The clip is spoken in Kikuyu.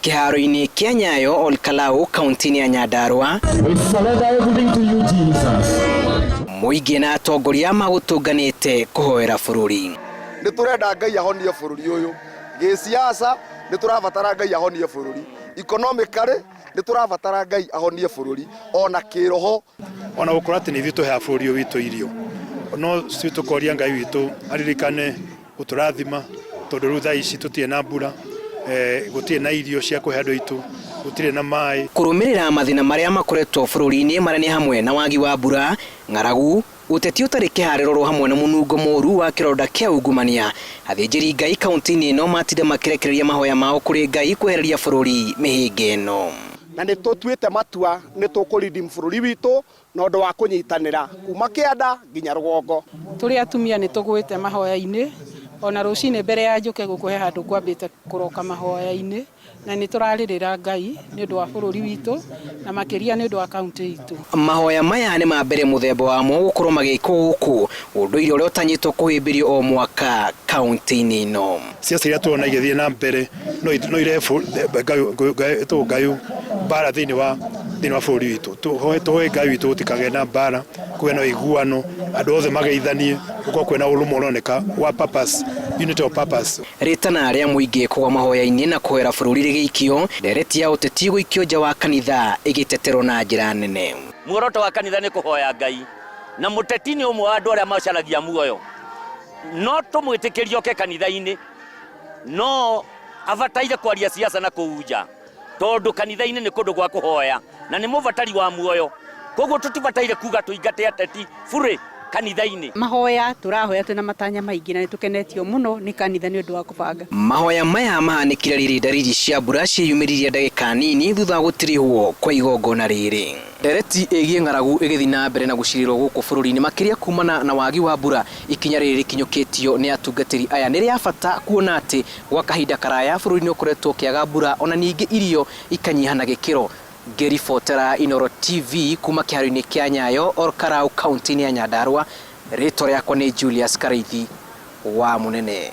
Kiharo-ini kia Nyayo Olkalau kaunti ya Nyandarua muingi na atongoria magutunganite kuhoera bururi. Ni turenda Ngai ahonie bururi uyu gisiasa, ni turabatara Ngai ahonie bururi economically, ni turabatara Ngai ahonie bururi ona kiroho, ona gukorati ni vitu ha bururi witu irio no tukoria Ngai witu aririkane guturathima tondu rutha ici tutie na mbura gutie na irio cia kuhe andu itu gutire na mai. Kurumirira mathina maria makoretwo bururi-ini marani hamwe na wagi wa mbura, ng'aragu, uteti utari kihariro hamwe na munungo moru wa kironda kia ungumania, athinjiri Ngai kaunti-ini no matinde makirekereria mahoya mao kuri Ngai kwehereria bururi mihinga ino. Na ni tutuite matua ni tukurindim bururi witu no ndu wa kunyitanira kuma kianda nginya rugongo. Turi atumia ni tugwite mahoya-ini ona rucine mbere ya njuke gukuhe handu kwambite kuroka mahoya-ini, na ni turaririra Ngai ni ndu wa bururi witu na makiria ni ndu wa kaunti itu. Mahoya maya ni ma mbere muthemba wamo gukorwo magikwo guku unduire uria utanyitwo kuhimbirio o mwaka kaunti-ini ino. Siasa iria tuona igithie na mbere no irefu Ngai bara thini wa bururi witu tuhoe Ngai witu utikage na bara kuwe na iguano andu othe mageithanie guko kwena urumo uroneka wa purpose, unity of purpose. Ritana aria muingi kugwa mahoya-ini na kuhera bururi rigikio ndereti ya uteti guikio nja wa kanitha igiteterwo na njira nene. Muoroto wa kanitha ni kuhoya Ngai na muteti ni umwe wa andu aria macaragia muoyo no tumwitikirio ke kanitha-ini no avataire kwaria siasa na kuunja tondu kanitha-ini ni kundu gwa kuhoya na ni muvatari wa muoyo, koguo tutibataire kuga tuingate ateti bure kanitha-ini. Mahoya turahoya twina matanya maingi na nitukenetio muno ni kanitha ni undu wa kubanga. Mahoya maya mahanikire riri dariri cia mbura ciyumiririe ndagika nini thutha gutirihwo kwa igongona riri. Ndereti igie ng'aragu igithi na mbere na gucirirwo guku bururi-ini makiria kumana na wagi wa mbura, ikinya riri kinyukitio ni atungatiri aya ni ria bata kuona ati gwa kahinda karaya bururi-ini ukoretwo kiaga mbura ona ningi irio ikanyihana gikiro. Geri Fotera, Inoro TV, kuma kiharo-ini kia Nyayo Olkalau kaunti ya Nyandarua. Ritwa riakwa ni Julius Karaithi wa Munene.